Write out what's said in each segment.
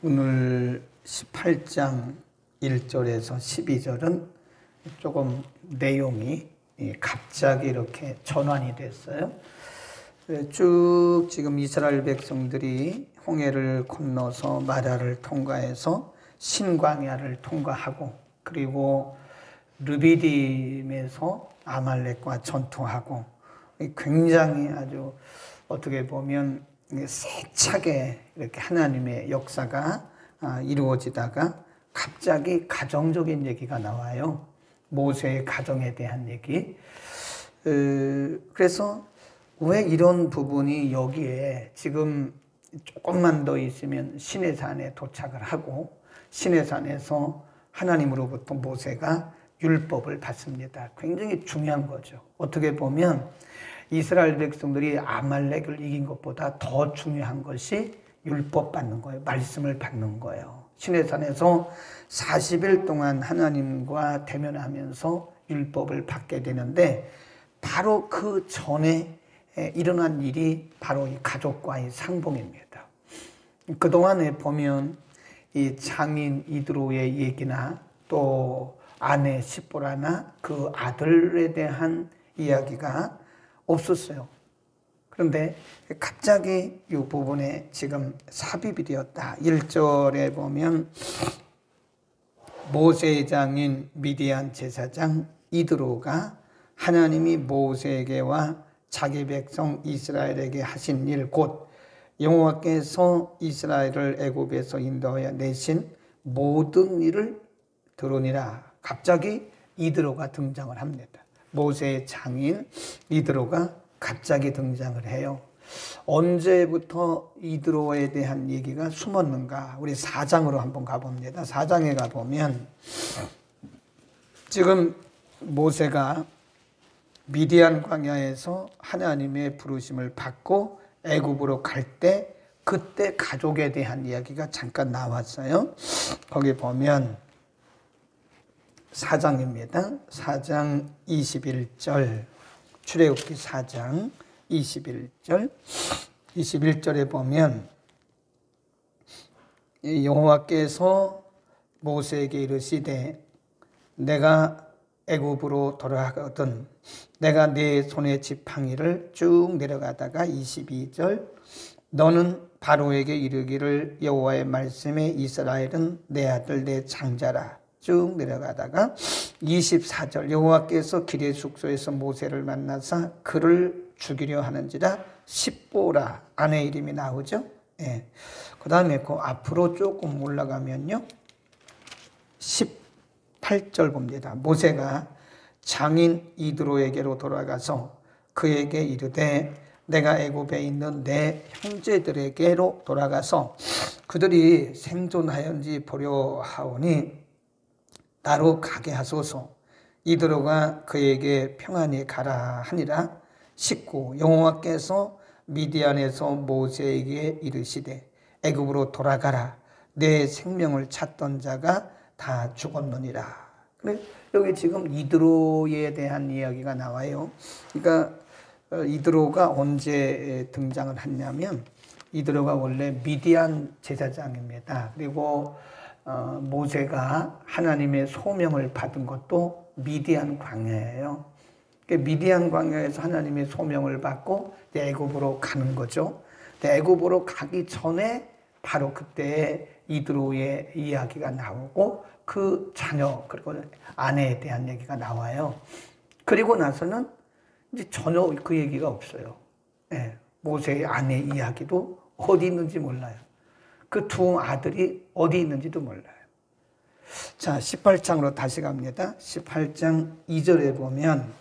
오늘 18장 1절에서 12절은 조금 내용이 갑자기 이렇게 전환이 됐어요. 쭉 지금 이스라엘 백성들이 홍해를 건너서 마라를 통과해서 신광야를 통과하고, 그리고 르비딤에서 아말렉과 전투하고, 굉장히 아주 어떻게 보면 세차게 이렇게 하나님의 역사가 이루어지다가 갑자기 가정적인 얘기가 나와요. 모세의 가정에 대한 얘기. 그래서 왜 이런 부분이 여기에 지금 조금만 더 있으면 시내산에 도착을 하고, 시내산에서 하나님으로부터 모세가 율법을 받습니다. 굉장히 중요한 거죠. 어떻게 보면 이스라엘 백성들이 아말렉을 이긴 것보다 더 중요한 것이 율법 받는 거예요. 말씀을 받는 거예요. 시내산에서 40일 동안 하나님과 대면하면서 율법을 받게 되는데, 바로 그 전에 일어난 일이 바로 이 가족과의 상봉입니다. 그동안에 보면 이 장인 이드로의 얘기나 또 아내 시보라나 그 아들에 대한 이야기가 없었어요. 그런데 갑자기 이 부분에 지금 삽입이 되었다. 1절에 보면 모세의 장인 미디안 제사장 이드로가 하나님이 모세에게와 자기 백성 이스라엘에게 하신 일, 곧 여호와께서 이스라엘을 애굽에서 인도하여 내신 모든 일을 들으니라. 갑자기 이드로가 등장을 합니다. 모세의 장인 이드로가 갑자기 등장을 해요. 언제부터 이드로에 대한 얘기가 숨었는가? 우리 4장으로 한번 가봅니다. 4장에 가보면 지금 모세가 미디안 광야에서 하나님의 부르심을 받고 애굽으로 갈 때, 그때 가족에 대한 이야기가 잠깐 나왔어요. 거기 보면 4장입니다. 4장 21절, 출애굽기 4장 21절, 21절에 보면 여호와께서 모세에게 이르시되 내가 애굽으로 돌아가거든 내가 네 손의 지팡이를 쭉 내려가다가 22절 너는 바로에게 이르기를 여호와의 말씀에 이스라엘은 내 아들 내 장자라. 쭉 내려가다가 24절 여호와께서 길의 숙소에서 모세를 만나사 그를 죽이려 하는지라 십보라. 아내 이름이 나오죠. 예. 그 다음에 그 앞으로 조금 올라가면요 18절 봅니다. 모세가 장인 이드로에게로 돌아가서 그에게 이르되 내가 애굽에 있는 내 형제들에게로 돌아가서 그들이 생존하였는지 보려 하오니 나로 가게 하소서. 이드로가 그에게 평안히 가라 하니라. 19 여호와께서 미디안에서 모세에게 이르시되 애굽으로 돌아가라. 내 생명을 찾던 자가 다 죽었느니라. 여기 지금 이드로에 대한 이야기가 나와요. 그러니까 이드로가 언제 등장을 했냐면 이드로가 원래 미디안 제사장입니다. 그리고 모세가 하나님의 소명을 받은 것도 미디안 광야예요. 미디안 광야에서 하나님의 소명을 받고 애굽으로 가는 거죠. 애굽으로 가기 전에 바로 그때 이드로의 이야기가 나오고 그 자녀 그리고 아내에 대한 얘기가 나와요. 그리고 나서는 이제 전혀 그 얘기가 없어요. 네, 모세의 아내 이야기도 어디 있는지 몰라요. 그 두 아들이 어디 있는지도 몰라요. 자, 18장으로 다시 갑니다. 18장 2절에 보면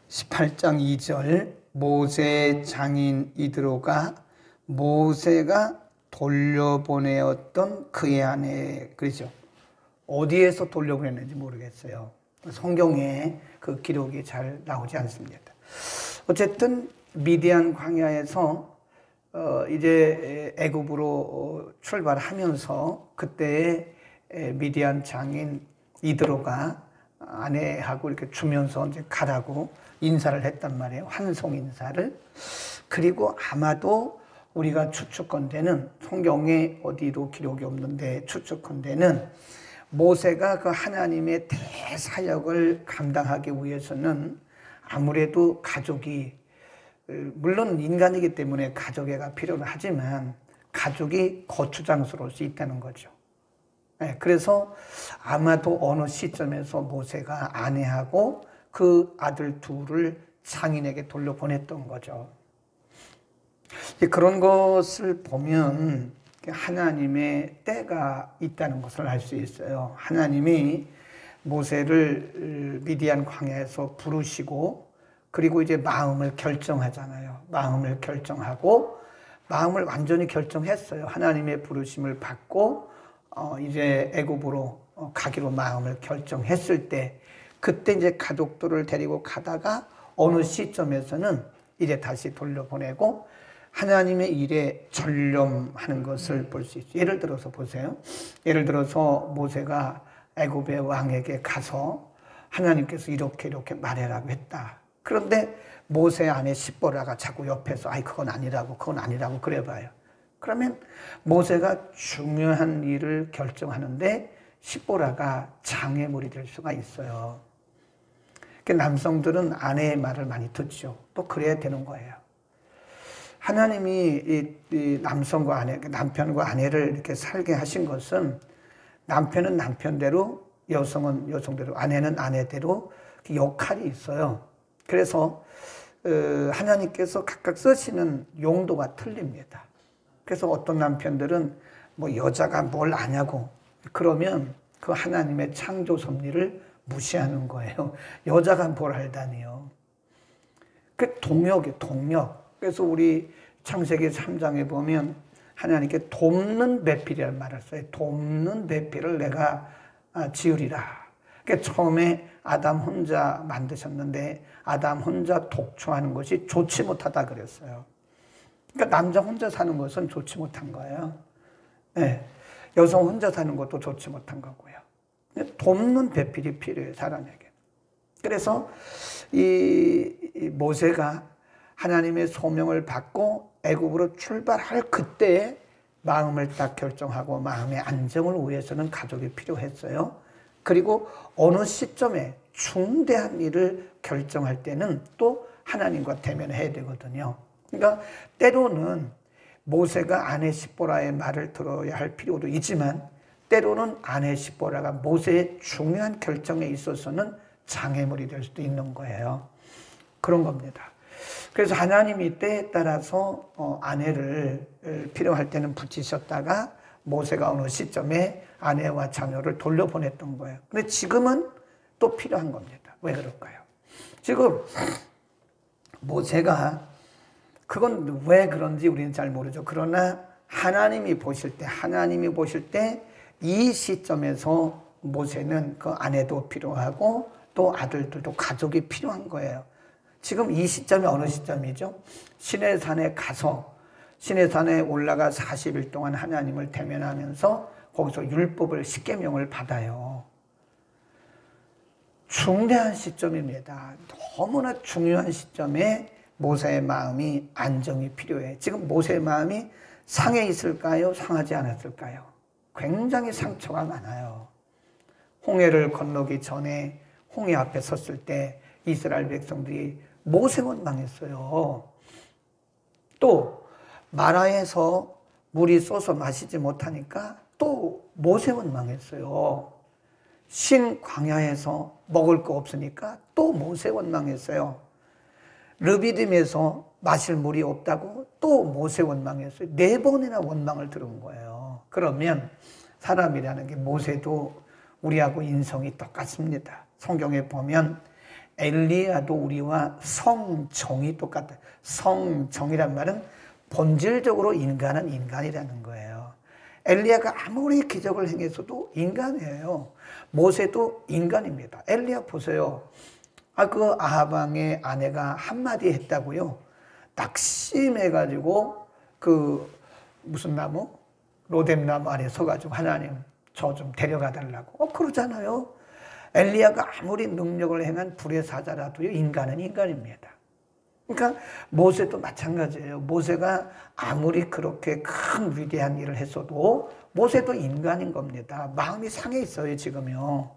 18장 2절 모세의 장인 이드로가 모세가 돌려보내었던 그의 아내, 그렇죠? 어디에서 돌려보냈는지 모르겠어요. 성경에 그 기록이 잘 나오지 않습니다. 어쨌든 미디안 광야에서 이제 애굽으로 출발하면서 그때 미디안 장인 이드로가 아내하고 이렇게 주면서 이제 가라고 인사를 했단 말이에요. 환송 인사를. 그리고 아마도 우리가 추측컨대는 성경에 어디도 기록이 없는데 추측컨대는 모세가 그 하나님의 대사역을 감당하기 위해서는 아무래도 가족이, 물론 인간이기 때문에 가족애가 필요는 하지만 가족이 거추장스러울 수 있다는 거죠. 그래서 아마도 어느 시점에서 모세가 아내하고 그 아들 둘을 장인에게 돌려보냈던 거죠. 그런 것을 보면 하나님의 때가 있다는 것을 알 수 있어요. 하나님이 모세를 미디안 광야에서 부르시고 그리고 이제 마음을 결정하잖아요. 마음을 결정하고 마음을 완전히 결정했어요. 하나님의 부르심을 받고 이제 애굽으로 가기로 마음을 결정했을 때 그때 이제 가족들을 데리고 가다가 어느 시점에서는 이제 다시 돌려보내고 하나님의 일에 전념하는 것을 볼 수 있어요. 예를 들어서 보세요. 예를 들어서 모세가 애굽의 왕에게 가서 하나님께서 이렇게 말해라고 했다. 그런데 모세 아내 십보라가 자꾸 옆에서 그건 아니라고 그래봐요. 그러면 모세가 중요한 일을 결정하는데 십보라가 장애물이 될 수가 있어요. 남성들은 아내의 말을 많이 듣죠. 또 그래야 되는 거예요. 하나님이 이 남성과 아내, 남편과 아내를 이렇게 살게 하신 것은 남편은 남편대로, 여성은 여성대로, 아내는 아내대로 역할이 있어요. 그래서 하나님께서 각각 쓰시는 용도가 틀립니다. 그래서 어떤 남편들은 뭐 여자가 뭘 아냐고 그러면 그 하나님의 창조 섭리를 무시하는 거예요. 여자가 뭘 알다니요. 그 동역이에요, 동역. 그래서 우리 창세기 3장에 보면 하나님께 돕는 배필이라는 말을 써요. 돕는 배필을 내가 지으리라. 그러니까 처음에 아담 혼자 만드셨는데 아담 혼자 독초하는 것이 좋지 못하다 그랬어요. 그러니까 남자 혼자 사는 것은 좋지 못한 거예요. 네. 여성 혼자 사는 것도 좋지 못한 거고요. 돕는 배필이 필요해요, 사람에게. 그래서 이 모세가 하나님의 소명을 받고 애굽으로 출발할 그때에 마음을 딱 결정하고 마음의 안정을 위해서는 가족이 필요했어요. 그리고 어느 시점에 중대한 일을 결정할 때는 또 하나님과 대면해야 되거든요. 그러니까 때로는 모세가 아내 십보라의 말을 들어야 할 필요도 있지만 때로는 아내 십보라가 모세의 중요한 결정에 있어서는 장애물이 될 수도 있는 거예요. 그런 겁니다. 그래서 하나님이 때에 따라서 아내를 필요할 때는 붙이셨다가 모세가 어느 시점에 아내와 자녀를 돌려보냈던 거예요. 근데 지금은 또 필요한 겁니다. 왜 그럴까요? 지금 모세가 그건 왜 그런지 우리는 잘 모르죠. 그러나 하나님이 보실 때 이 시점에서 모세는 그 아내도 필요하고 또 아들들도 가족이 필요한 거예요. 지금 이 시점이 어느 시점이죠? 시내산에 가서 시내산에 올라가 40일 동안 하나님을 대면하면서 거기서 율법을 십계명을 받아요. 중대한 시점입니다. 너무나 중요한 시점에 모세의 마음이 안정이 필요해. 지금 모세의 마음이 상해 있을까요? 상하지 않았을까요? 굉장히 상처가 많아요. 홍해를 건너기 전에 홍해 앞에 섰을 때 이스라엘 백성들이 모세 원망했어요. 또 마라에서 물이 쏟아서 마시지 못하니까 또 모세 원망했어요. 신 광야에서 먹을 거 없으니까 또 모세 원망했어요. 르비딤에서 마실 물이 없다고 또 모세 원망했어요. 4번이나 원망을 들은 거예요. 그러면 사람이라는 게 모세도 우리하고 인성이 똑같습니다. 성경에 보면 엘리야도 우리와 성정이 똑같아요. 성정이란 말은 본질적으로 인간은 인간이라는 거예요. 엘리야가 아무리 기적을 행했어도 인간이에요. 모세도 인간입니다. 엘리야 보세요. 그 아합 왕의 아내가 한마디 했다고요. 낙심해가지고 그 무슨 나무? 로뎀나무 아래 서가지고 하나님 저 좀 데려가 달라고. 그러잖아요. 엘리야가 아무리 능력을 행한 불의 사자라도요, 인간은 인간입니다. 그러니까 모세도 마찬가지예요. 모세가 아무리 그렇게 큰 위대한 일을 했어도 모세도 인간인 겁니다. 마음이 상해 있어요, 지금요.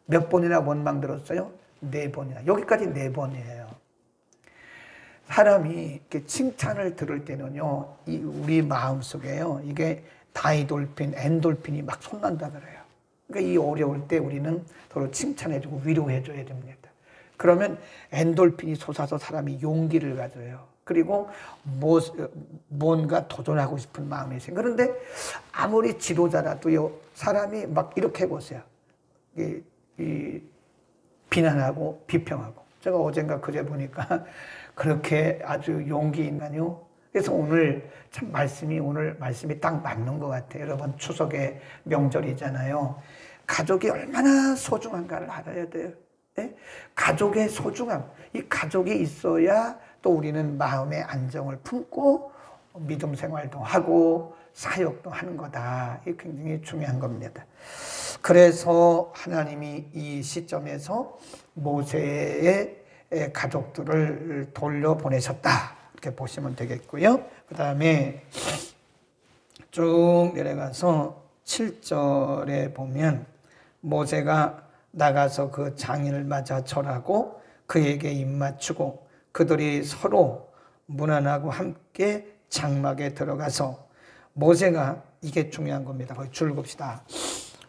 몇 번이나 원망 들었어요? 4번이나. 여기까지 4번이에요. 사람이 이렇게 칭찬을 들을 때는요, 우리 마음 속에요, 이게 다이돌핀, 엔돌핀이 막 솟는다 그래요. 그러니까 이 어려울 때 우리는 서로 칭찬해주고 위로해줘야 됩니다. 그러면 엔돌핀이 솟아서 사람이 용기를 가져요. 그리고 뭔가 도전하고 싶은 마음이 생겨요. 그런데 아무리 지도자라도요, 사람이 막 이렇게 해보세요. 비난하고 비평하고. 제가 어젠가 그제 보니까 그렇게 아주 용기 있나요? 그래서 오늘 말씀이 딱 맞는 것 같아요. 여러분, 추석의 명절이잖아요. 가족이 얼마나 소중한가를 알아야 돼요. 네? 가족의 소중함, 이 가족이 있어야 또 우리는 마음의 안정을 품고 믿음 생활도 하고 사역도 하는 거다. 이게 굉장히 중요한 겁니다. 그래서 하나님이 이 시점에서 모세의 가족들을 돌려보내셨다. 이렇게 보시면 되겠고요. 그 다음에 쭉 내려가서 7절에 보면 모세가 나가서 그 장인을 맞아 절하고 그에게 입맞추고 그들이 서로 문안하고 함께 장막에 들어가서 모세가, 이게 중요한 겁니다. 거기 줄 봅시다.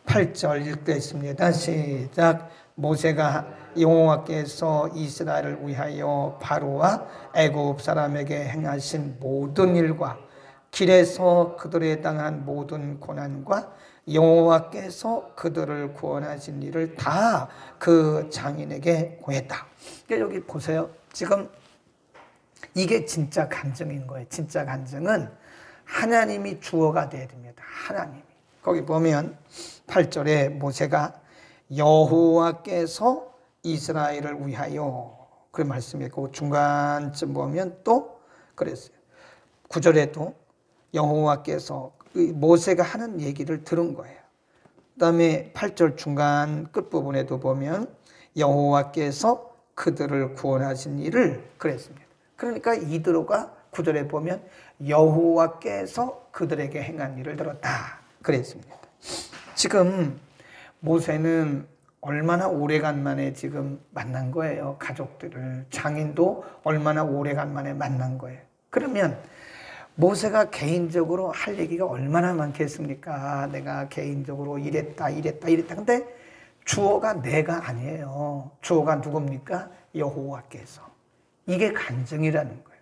8절 읽겠습니다. 시작. 모세가 여호와께서 이스라엘을 위하여 바로와 애굽 사람에게 행하신 모든 일과 길에서 그들에 당한 모든 고난과 여호와께서 그들을 구원하신 일을 다 그 장인에게 고했다. 그러니까 여기 보세요. 지금 이게 진짜 간증인 거예요. 진짜 간증은 하나님이 주어가 돼야 됩니다. 하나님이. 거기 보면 8절에 모세가 여호와께서 이스라엘을 위하여 그런 말씀이고, 중간쯤 보면 또 그랬어요. 9절에도 여호와께서 모세가 하는 얘기를 들은 거예요. 그 다음에 8절 중간 끝부분에도 보면 여호와께서 그들을 구원하신 일을 그랬습니다. 그러니까 이드로가 9절에 보면 여호와께서 그들에게 행한 일을 들었다 그랬습니다. 지금 모세는 얼마나 오래간만에 지금 만난 거예요. 가족들을. 장인도 얼마나 오래간만에 만난 거예요. 그러면 모세가 개인적으로 할 얘기가 얼마나 많겠습니까? 내가 개인적으로 이랬다. 근데 주어가 내가 아니에요. 주어가 누굽니까? 여호와께서. 이게 간증이라는 거예요.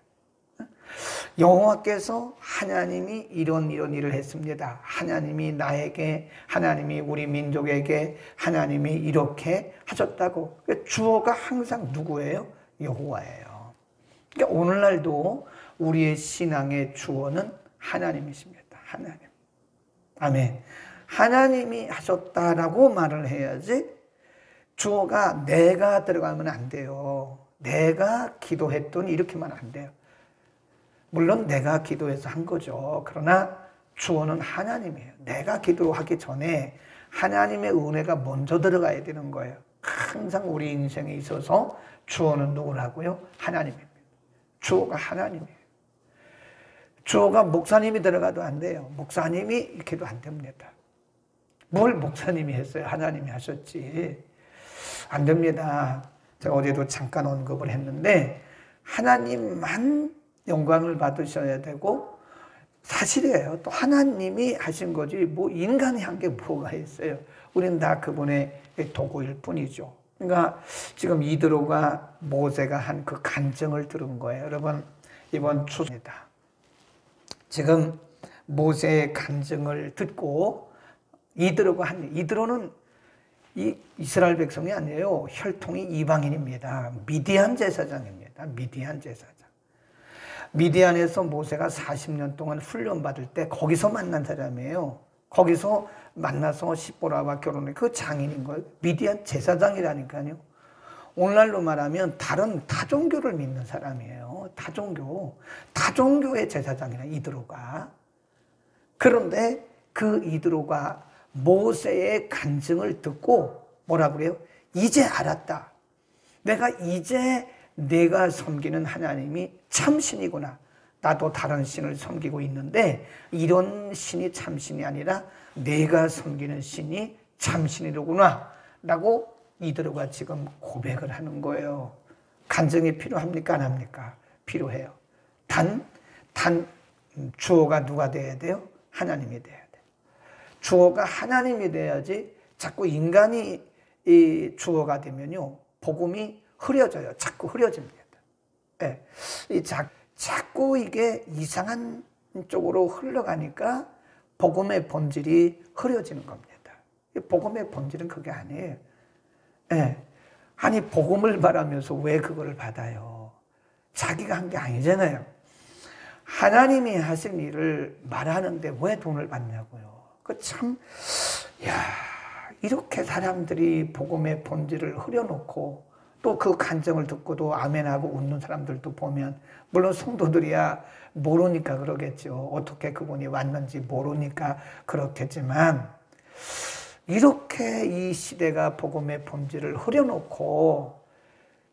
여호와께서 하나님이 이런 일을 했습니다. 하나님이 나에게, 하나님이 우리 민족에게 하나님이 이렇게 하셨다고. 주어가 항상 누구예요? 여호와예요. 그러니까 오늘날도 우리의 신앙의 주어는 하나님이십니다. 하나님. 아멘. 하나님이 하셨다라고 말을 해야지 주어가 내가 들어가면 안 돼요. 내가 기도했더니 이렇게만 안 돼요. 물론 내가 기도해서 한 거죠. 그러나 주어는 하나님이에요. 내가 기도하기 전에 하나님의 은혜가 먼저 들어가야 되는 거예요. 항상 우리 인생에 있어서 주어는 누구라고요? 하나님입니다. 주어가 하나님이에요. 주어가 목사님이 들어가도 안 돼요. 목사님이 이렇게도 안 됩니다. 뭘 목사님이 했어요? 하나님이 하셨지. 안 됩니다. 제가 어제도 잠깐 언급을 했는데 하나님만 영광을 받으셔야 되고, 사실이에요. 또 하나님이 하신 거지 뭐 인간이 한 게 뭐가 있어요. 우리는 다 그분의 도구일 뿐이죠. 그러니까 지금 이드로가 모세가 한 그 간증을 들은 거예요. 여러분, 이번 추수입니다. 지금 모세의 간증을 듣고 이드로는 이 이스라엘 백성이 아니에요. 혈통이 이방인입니다. 미디안 제사장입니다. 미디안 제사장. 미디안에서 모세가 40년 동안 훈련받을 때 거기서 만난 사람이에요. 거기서 만나서 시보라와 결혼해. 그 장인인 거예요. 미디안 제사장이라니까요. 오늘날로 말하면 다른 다종교를 믿는 사람이에요. 다종교의 제사장이라 이드로가. 그런데 그 이드로가 모세의 간증을 듣고 뭐라 그래요? 이제 알았다. 내가 이제 내가 섬기는 하나님이 참신이구나. 나도 다른 신을 섬기고 있는데 이런 신이 참신이 아니라 내가 섬기는 신이 참신이로구나 라고 이드로가 지금 고백을 하는 거예요. 간증이 필요합니까? 안 합니까? 필요해요. 단 주어가 누가 돼야 돼요? 하나님이 돼야 돼요. 주어가 하나님이 돼야지 자꾸 인간이 이 주어가 되면요, 복음이 흐려져요. 자꾸 흐려집니다. 네. 자꾸 이게 이상한 쪽으로 흘러가니까 복음의 본질이 흐려지는 겁니다. 복음의 본질은 그게 아니에요. 네. 아니, 복음을 말하면서 왜 그거를 받아요? 자기가 한 게 아니잖아요. 하나님이 하신 일을 말하는데 왜 돈을 받냐고요. 그 참, 이렇게 사람들이 복음의 본질을 흐려놓고 또 그 간증을 듣고도 아멘하고 웃는 사람들도 보면, 물론 성도들이야 모르니까 그러겠죠. 어떻게 그분이 왔는지 모르니까 그렇겠지만, 이렇게 이 시대가 복음의 본질을 흐려놓고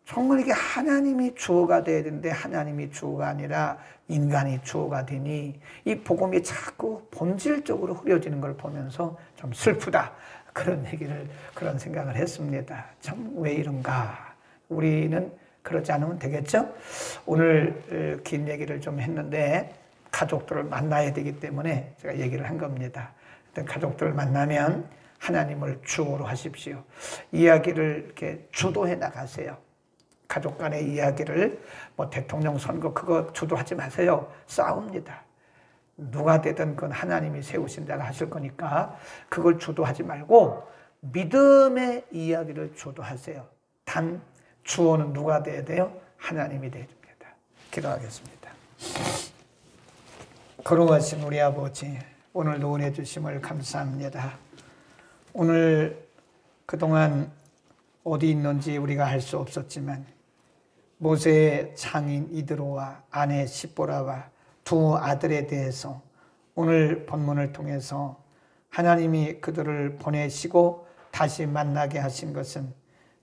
정말 이게 하나님이 주어가 돼야 되는데 하나님이 주어가 아니라 인간이 주어가 되니 이 복음이 자꾸 본질적으로 흐려지는 걸 보면서 좀 슬프다. 그런 생각을 했습니다. 참 왜 이런가? 우리는 그러지 않으면 되겠죠? 오늘 긴 얘기를 좀 했는데 가족들을 만나야 되기 때문에 제가 얘기를 한 겁니다. 가족들을 만나면 하나님을 주어로 하십시오. 이야기를 이렇게 주도해 나가세요. 가족 간의 이야기를 뭐 대통령 선거 그거 주도하지 마세요. 싸웁니다. 누가 되든 그건 하나님이 세우신 자가 하실 거니까 그걸 주도하지 말고 믿음의 이야기를 주도하세요. 단 주어는 누가 돼야 돼요? 하나님이 돼야 됩니다. 기도하겠습니다. 거룩하신 우리 아버지, 오늘도 은혜 주심을 감사합니다. 오늘 그동안 어디 있는지 우리가 알 수 없었지만 모세의 장인 이드로와 아내 시보라와 두 아들에 대해서 오늘 본문을 통해서 하나님이 그들을 보내시고 다시 만나게 하신 것은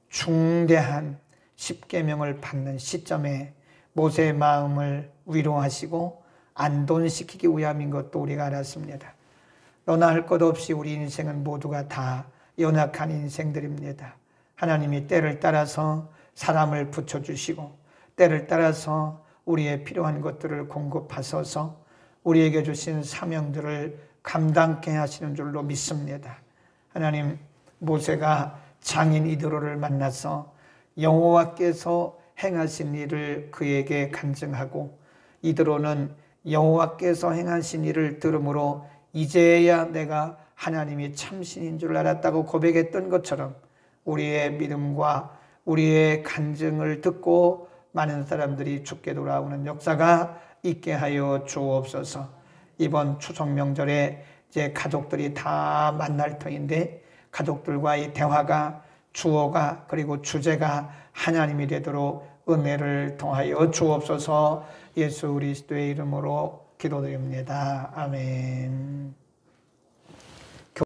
중대한 십계명을 받는 시점에 모세의 마음을 위로하시고 안돈시키기 위함인 것도 우리가 알았습니다. 너나 할 것 없이 우리 인생은 모두가 다 연약한 인생들입니다. 하나님이 때를 따라서 사람을 붙여주시고 때를 따라서 우리의 필요한 것들을 공급하셔서 우리에게 주신 사명들을 감당케 하시는 줄로 믿습니다. 하나님, 모세가 장인 이드로를 만나서 여호와께서 행하신 일을 그에게 간증하고 이드로는 여호와께서 행하신 일을 들음으로 이제야 내가 하나님이 참신인 줄 알았다고 고백했던 것처럼 우리의 믿음과 우리의 간증을 듣고 많은 사람들이 주께 돌아오는 역사가 있게 하여 주옵소서. 이번 추석 명절에 이제 가족들이 다 만날 터인데 가족들과의 대화가 주어가 그리고 주제가 하나님이 되도록 은혜를 통하여 주옵소서. 예수 그리스도의 이름으로 기도드립니다. 아멘.